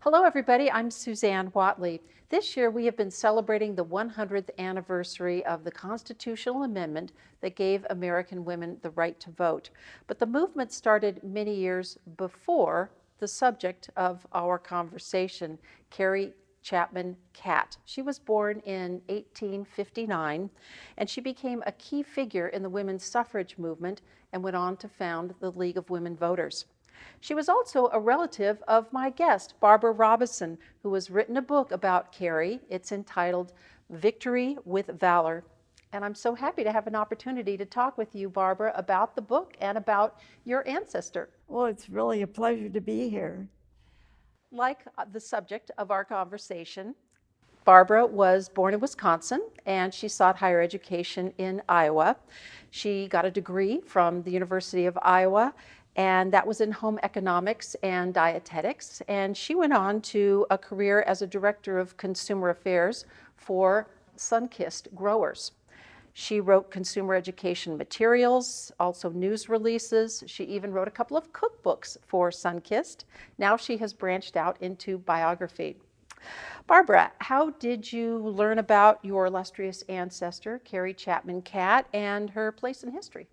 Hello, everybody. I'm Suzanne Watley. This year, we have been celebrating the 100th anniversary of the constitutional amendment that gave American women the right to vote. But the movement started many years before the subject of our conversation, Carrie Chapman Catt. She was born in 1859, and she became a key figure in the women's suffrage movement and went on to found the League of Women Voters. She was also a relative of my guest, Barbara Robison, who has written a book about Carrie. It's entitled Victory with Valor. And I'm so happy to have an opportunity to talk with you, Barbara, about the book and about your ancestor. Well, it's really a pleasure to be here. Like the subject of our conversation, Barbara was born in Wisconsin and she sought higher education in Iowa. She got a degree from the University of Iowa, and that was in home economics and dietetics. And she went on to a career as a director of consumer affairs for Sunkist growers. She wrote consumer education materials, also news releases. She even wrote a couple of cookbooks for Sunkist. Now she has branched out into biography. Barbara, how did you learn about your illustrious ancestor, Carrie Chapman Catt, and her place in history?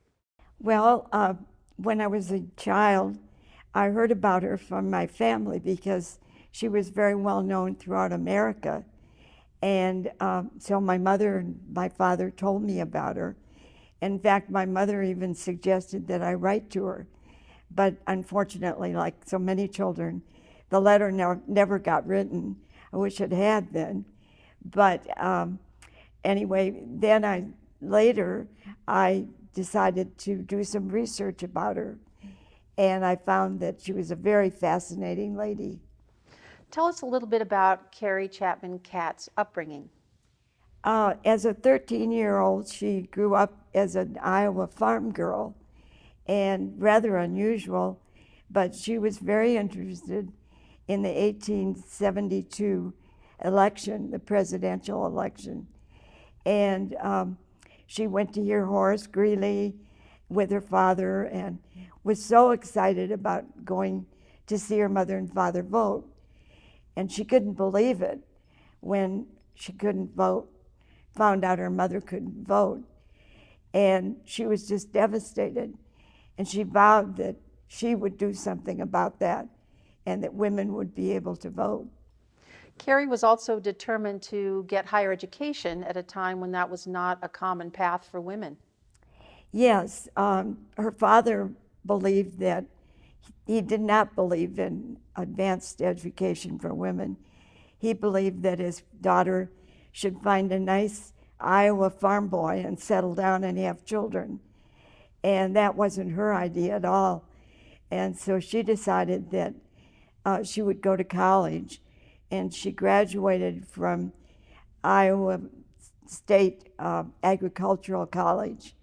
Well, when I was a child, I heard about her from my family because she was very well known throughout America. And so my mother and my father told me about her. In fact, my mother even suggested that I write to her. But unfortunately, like so many children, the letter never got written. I wish it had been. But anyway, then later I decided to do some research about her, and I found that she was a very fascinating lady. Tell us a little bit about Carrie Chapman Catt's upbringing. As a 13-year-old, she grew up as an Iowa farm girl, and rather unusual, but she was very interested in the 1872 election, the presidential election. And she went to hear Horace Greeley with her father and was so excited about going to see her mother and father vote. And she couldn't believe it when she couldn't vote, found out her mother couldn't vote. And she was just devastated. And she vowed that she would do something about that and that women would be able to vote. Carrie was also determined to get higher education at a time when that was not a common path for women. Yes, her father believed that he did not believe in advanced education for women. He believed that his daughter should find a nice Iowa farm boy and settle down and have children. And that wasn't her idea at all. And so she decided that she would go to college, and she graduated from Iowa State Agricultural College.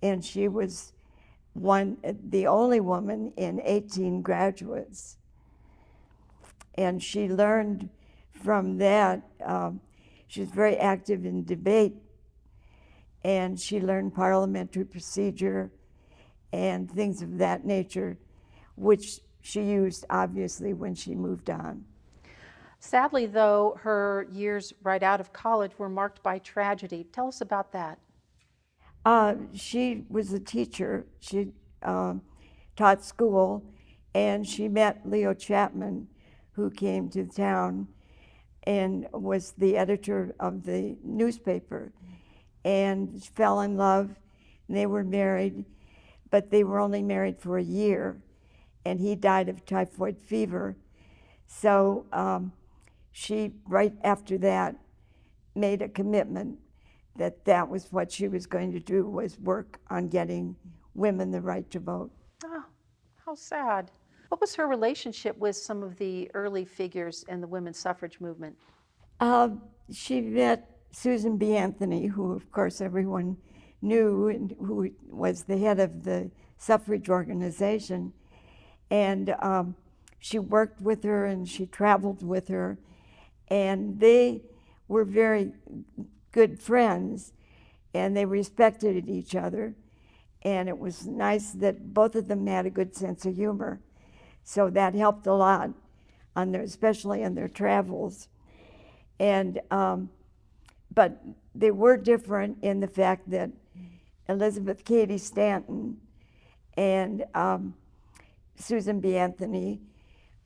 And she was the only woman in 18 graduates. And she learned from that. She was very active in debate, and she learned parliamentary procedure and things of that nature, which she used obviously when she moved on. Sadly, though, her years right out of college were marked by tragedy. Tell us about that. She was a teacher. She taught school, and she met Leo Chapman, who came to town and was the editor of the newspaper, and fell in love. And they were married, but they were only married for a year, and he died of typhoid fever. So she, right after that, made a commitment that that was what she was going to do, was work on getting women the right to vote. Oh, how sad. What was her relationship with some of the early figures in the women's suffrage movement? She met Susan B. Anthony, who of course everyone knew, and who was the head of the suffrage organization. And she worked with her and she traveled with her, and they were very good friends, and they respected each other. And it was nice that both of them had a good sense of humor. So that helped a lot. on their, especially in their travels. And but they were different in the fact that Elizabeth Cady Stanton and Susan B. Anthony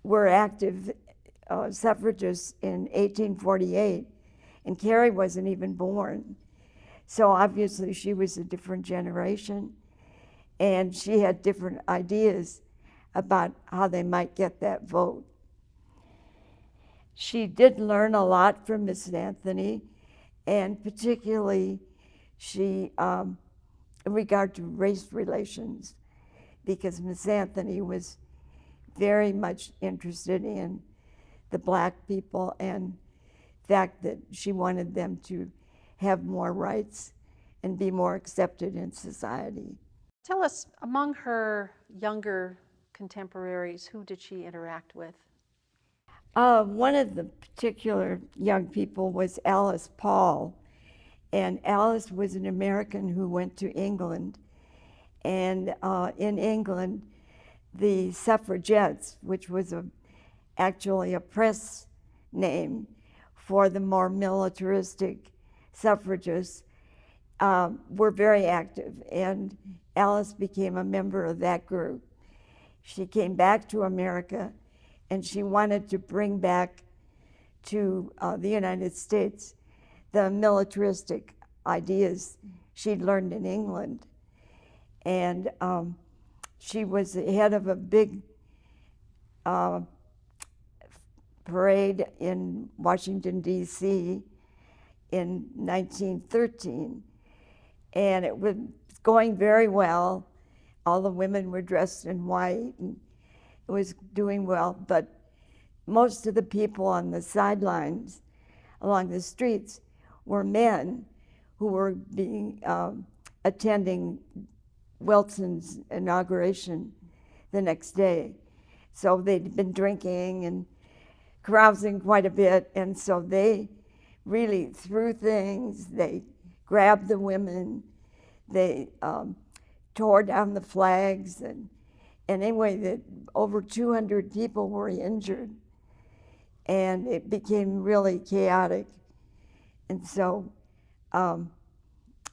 were active suffragists in 1848, and Carrie wasn't even born. So obviously she was a different generation, and she had different ideas about how they might get that vote. She did learn a lot from Miss Anthony, and particularly she, in regard to race relations, because Miss Anthony was very much interested in the black people and the fact that she wanted them to have more rights and be more accepted in society. Tell us, among her younger contemporaries, who did she interact with? One of the particular young people was Alice Paul, and Alice was an American who went to England. And in England, the suffragettes, which was actually a press name for the more militaristic suffragists, were very active, and Alice became a member of that group. She came back to America, and she wanted to bring back to the United States the militaristic ideas she'd learned in England. And she was the head of a big parade in Washington, D.C. in 1913. And it was going very well. All the women were dressed in white, and it was doing well. But most of the people on the sidelines along the streets were men who were attending Wilson's inauguration the next day. So they'd been drinking and carousing quite a bit, and so they really threw things. They grabbed the women, they tore down the flags, and anyway, over 200 people were injured, and it became really chaotic. And so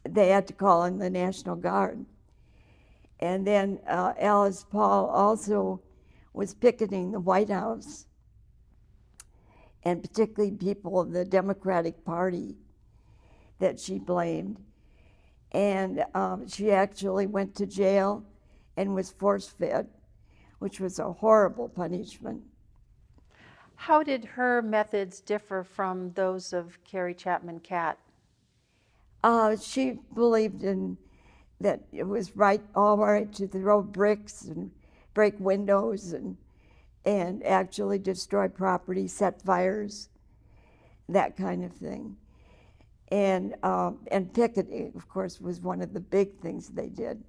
they had to call in the National Guard. And then Alice Paul also was picketing the White House, and particularly people of the Democratic Party that she blamed. And she actually went to jail and was force-fed, which was a horrible punishment. How did her methods differ from those of Carrie Chapman Catt? She believed in that it was all right to throw bricks and break windows and actually destroy property, set fires, that kind of thing. And picketing, of course, was one of the big things they did.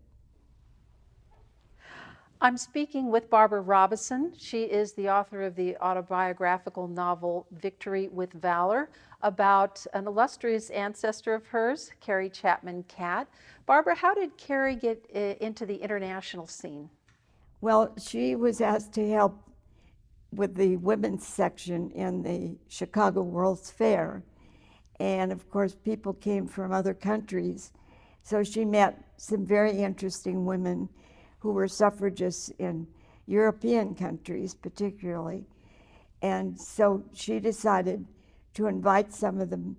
I'm speaking with Barbara Robison. She is the author of the autobiographical novel Victory with Valor, about an illustrious ancestor of hers, Carrie Chapman Catt. Barbara, how did Carrie get into the international scene? Well, she was asked to help with the women's section in the Chicago World's Fair. And of course, people came from other countries. So she met some very interesting women who were suffragists in European countries, particularly. And so she decided to invite some of them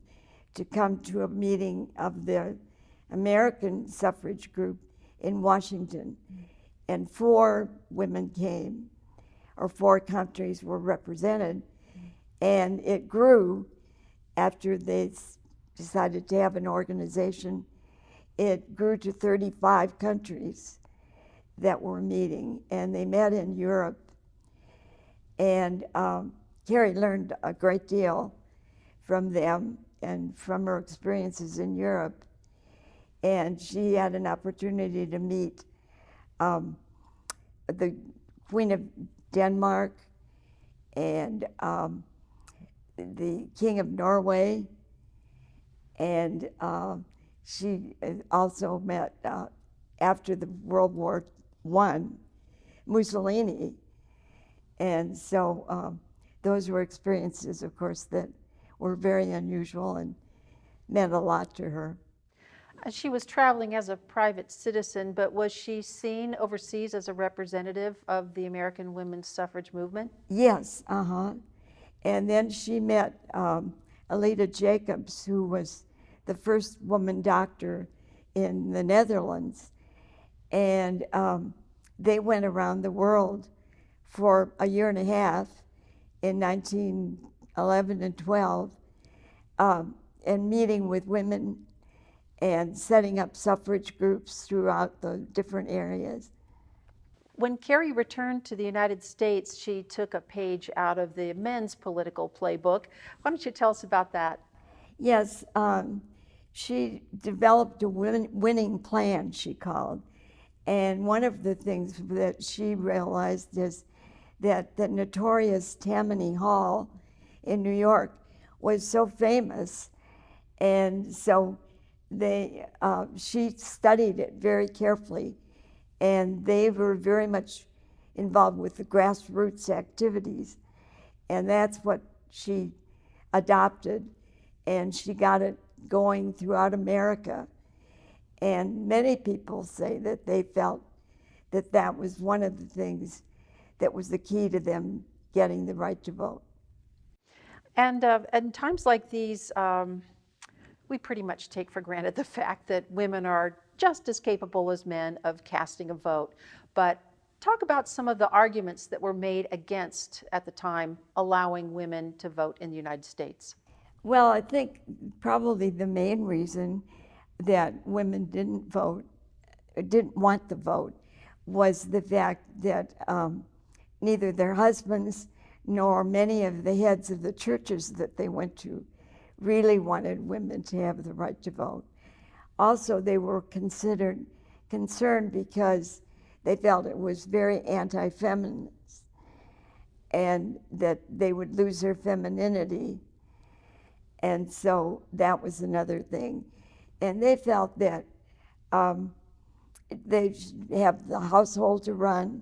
to come to a meeting of the American suffrage group in Washington. And 4 women came, or 4 countries were represented. And it grew after they decided to have an organization. It grew to 35 countries that were meeting, and they met in Europe. And Carrie learned a great deal from them and from her experiences in Europe. And she had an opportunity to meet the Queen of Denmark and the King of Norway. And she also met, after the World War I, Mussolini. And so those were experiences, of course, that were very unusual and meant a lot to her. She was traveling as a private citizen, but was she seen overseas as a representative of the American women's suffrage movement? Yes, And then she met Alida Jacobs, who was the first woman doctor in the Netherlands. And they went around the world for a year and a half in 1911 and 12, and meeting with women and setting up suffrage groups throughout the different areas. When Carrie returned to the United States, she took a page out of the men's political playbook. Why don't you tell us about that? Yes, she developed a winning plan, she called. And one of the things that she realized is that the notorious Tammany Hall in New York was so famous, and so she studied it very carefully, and they were very much involved with the grassroots activities, and that's what she adopted, and she got it going throughout America. And many people say that they felt that that was one of the things that was the key to them getting the right to vote. And in times like these, we pretty much take for granted the fact that women are just as capable as men of casting a vote. But talk about some of the arguments that were made against, at the time, allowing women to vote in the United States. Well, I think probably the main reason that women didn't want the vote, was the fact that neither their husbands nor many of the heads of the churches that they went to really wanted women to have the right to vote. Also, they were concerned because they felt it was very anti-feminist and that they would lose their femininity. And so that was another thing. And they felt that they should have the household to run,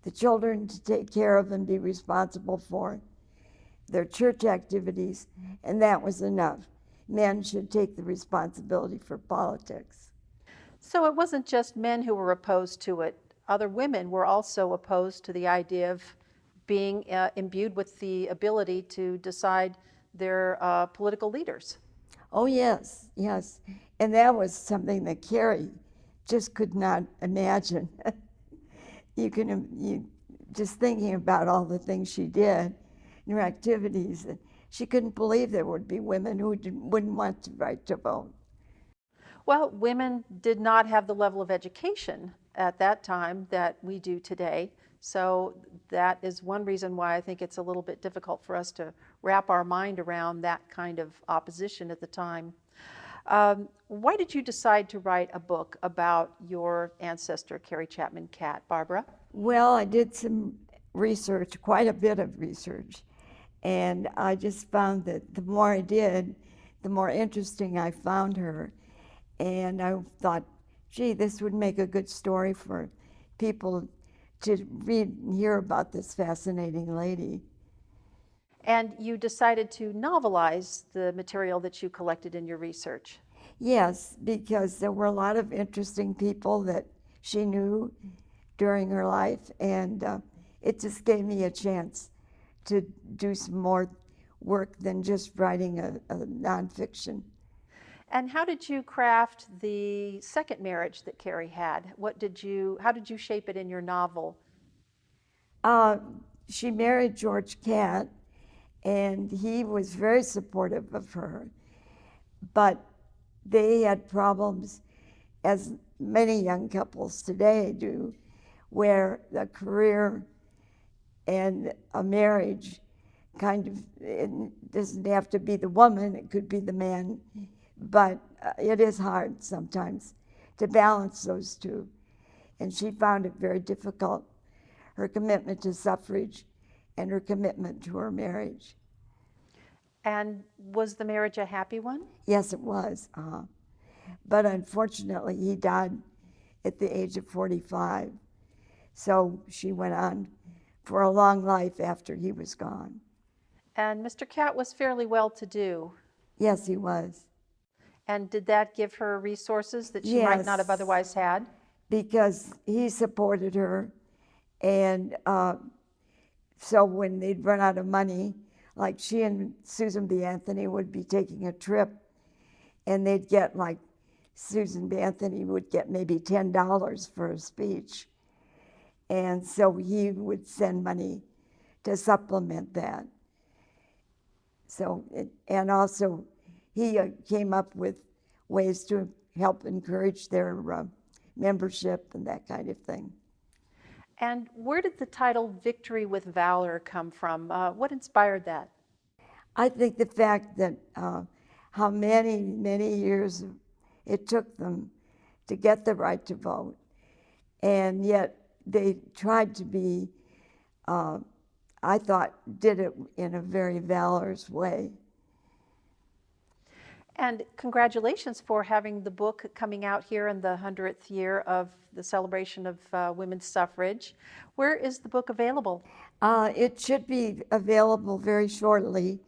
the children to take care of and be responsible for, their church activities, and that was enough. Men should take the responsibility for politics. So it wasn't just men who were opposed to it. Other women were also opposed to the idea of being imbued with the ability to decide their political leaders. Oh, yes, yes. And that was something that Carrie just could not imagine. You just thinking about all the things she did, and her activities, she couldn't believe there would be women who wouldn't want the right to vote. Well, women did not have the level of education at that time that we do today. So that is one reason why I think it's a little bit difficult for us to wrap our mind around that kind of opposition at the time. Why did you decide to write a book about your ancestor, Carrie Chapman Catt, Barbara? Well, I did some research, quite a bit of research, and I just found that the more I did, the more interesting I found her. And I thought, gee, this would make a good story for people to read and hear about this fascinating lady. And you decided to novelize the material that you collected in your research. Yes, because there were a lot of interesting people that she knew during her life, and it just gave me a chance to do some more work than just writing a nonfiction. And how did you craft the second marriage that Carrie had? How did you shape it in your novel? She married George Catt, and he was very supportive of her, but they had problems, as many young couples today do, where a career and a marriage it doesn't have to be the woman, it could be the man, but it is hard sometimes to balance those two. And she found it very difficult, her commitment to suffrage and her commitment to her marriage. And was the marriage a happy one? Yes, it was. But unfortunately, he died at the age of 45. So she went on for a long life after he was gone. And Mr. Catt was fairly well to do. Yes, he was. And did that give her resources that she might not have Yes, otherwise had? because he supported her. And so when they'd run out of money, like she and Susan B. Anthony would be taking a trip, and they'd get like, Susan B. Anthony would get maybe $10 for a speech. And so he would send money to supplement that. So, and also he came up with ways to help encourage their membership and that kind of thing. And where did the title Victory with Valor come from? What inspired that? I think the fact that how many years it took them to get the right to vote, and yet they tried to be, I thought, did it in a very valorous way. And congratulations for having the book coming out here in the 100th year of the celebration of women's suffrage. Where is the book available? It should be available very shortly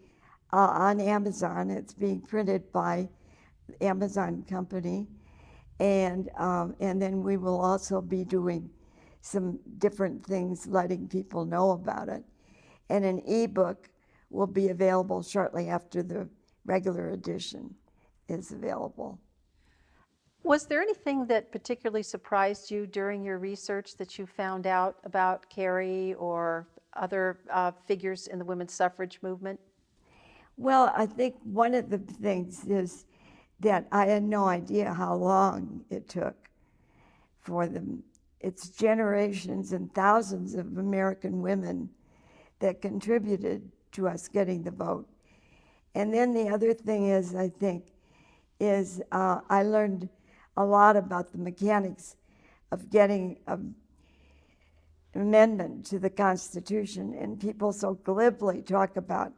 on Amazon. It's being printed by Amazon Company. And then we will also be doing some different things, letting people know about it. And an ebook will be available shortly after the regular edition is available. Was there anything that particularly surprised you during your research that you found out about Carrie or other figures in the women's suffrage movement? Well, I think one of the things is that I had no idea how long it took for them. It's generations and thousands of American women that contributed to us getting the vote. And then the other thing is, I think, is I learned a lot about the mechanics of getting an amendment to the Constitution. And people so glibly talk about,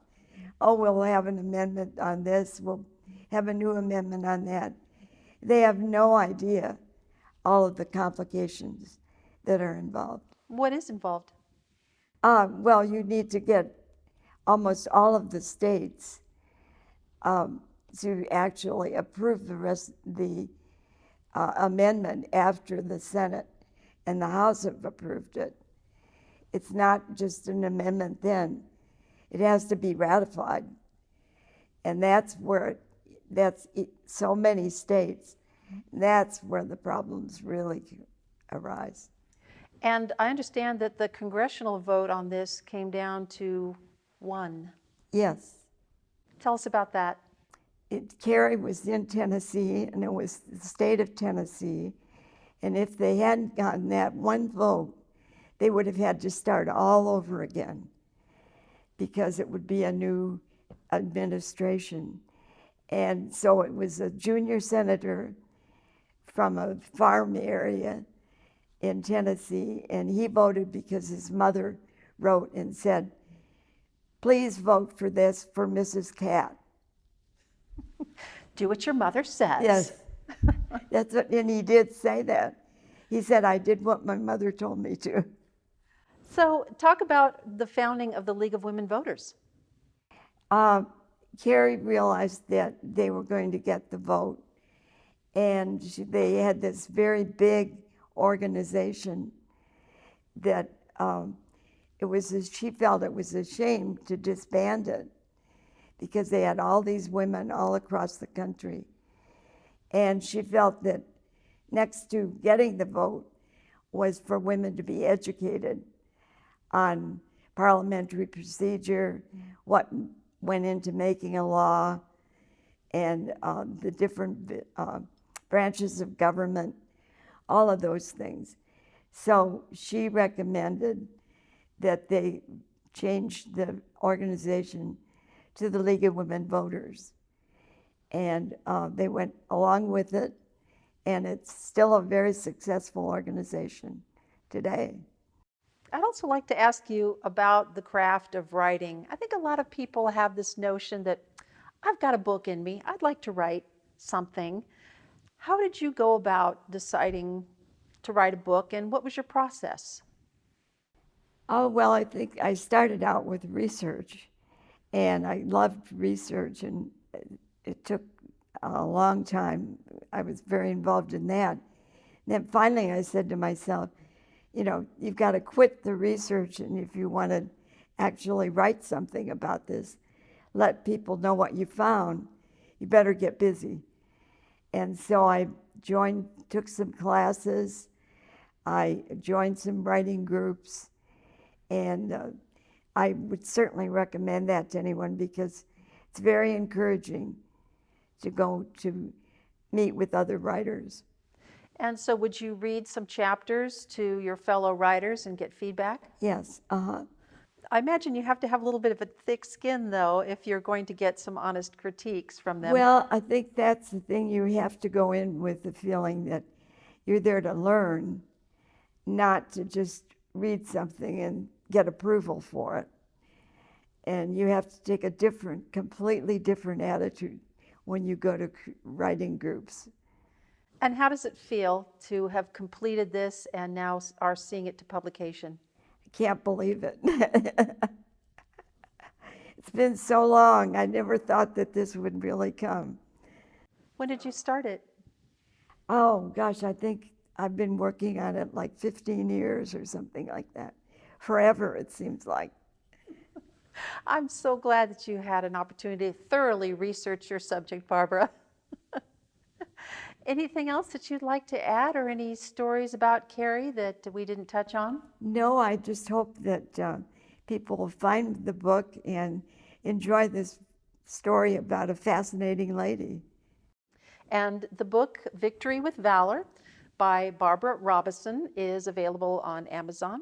oh, we'll have an amendment on this, we'll have a new amendment on that. They have no idea all of the complications that are involved. What is involved? Well, you need to get almost all of the states to actually approve the amendment after the Senate and the House have approved it. It's not just an amendment then. It has to be ratified. And that's where, so many states, that's where the problems really arise. And I understand that the congressional vote on this came down to 1. Yes. Tell us about that. Carrie was in Tennessee, and it was the state of Tennessee. And if they hadn't gotten that one vote, they would have had to start all over again because it would be a new administration. And so it was a junior senator from a farm area in Tennessee, and he voted because his mother wrote and said, please vote for this for Mrs. Catt. Do what your mother says. Yes, that's what, and he did say that. He said, I did what my mother told me to. So talk about the founding of the League of Women Voters. Carrie realized that they were going to get the vote, and they had this very big organization that she felt it was a shame to disband it because they had all these women all across the country. And she felt that next to getting the vote was for women to be educated on parliamentary procedure, what went into making a law, and the different branches of government, all of those things. So she recommended that they change the organization to the League of Women Voters. And they went along with it, and it's still a very successful organization today. I'd also like to ask you about the craft of writing. I think a lot of people have this notion that I've got a book in me, I'd like to write something. How did you go about deciding to write a book, and what was your process? Oh, well, I think I started out with research, And I loved research, and it took a long time. I was very involved in that. And then finally I said to myself, you know, you've got to quit the research, and if you want to actually write something about this, let people know what you found, you better get busy. And so I took some classes, I joined some writing groups, and I would certainly recommend that to anyone because it's very encouraging to go to meet with other writers. And so would you read some chapters to your fellow writers and get feedback? Yes, I imagine you have to have a little bit of a thick skin, though, if you're going to get some honest critiques from them. Well, I think that's the thing. You have to go in with the feeling that you're there to learn, not to just read something and get approval for it. And you have to take a completely different attitude when you go to writing groups. And how does it feel to have completed this and now are seeing it to publication? I can't believe it. It's been so long. I never thought that this would really come. When did you start it? Oh, gosh, I think I've been working on it like 15 years or something like that. Forever, it seems like. I'm so glad that you had an opportunity to thoroughly research your subject, Barbara. Anything else that you'd like to add, or any stories about Carrie that we didn't touch on? No, I just hope that people will find the book and enjoy this story about a fascinating lady. And the book, Victory with Valor by Barbara Robison, is available on Amazon.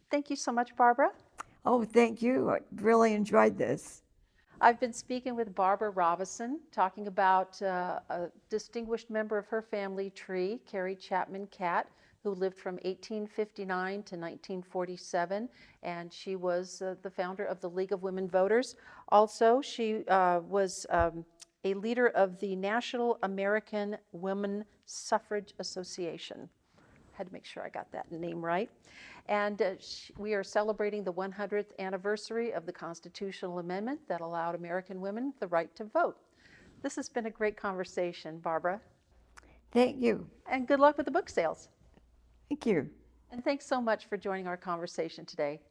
Thank you so much, Barbara. Oh, thank you. I really enjoyed this. I've been speaking with Barbara Robison, talking about a distinguished member of her family tree, Carrie Chapman Catt, who lived from 1859 to 1947, and she was the founder of the League of Women Voters. Also, she was a leader of the National American Women Suffrage Association. Had to make sure I got that name right. And we are celebrating the 100th anniversary of the constitutional amendment that allowed American women the right to vote. This has been a great conversation, Barbara. Thank you. And good luck with the book sales. Thank you. And thanks so much for joining our conversation today.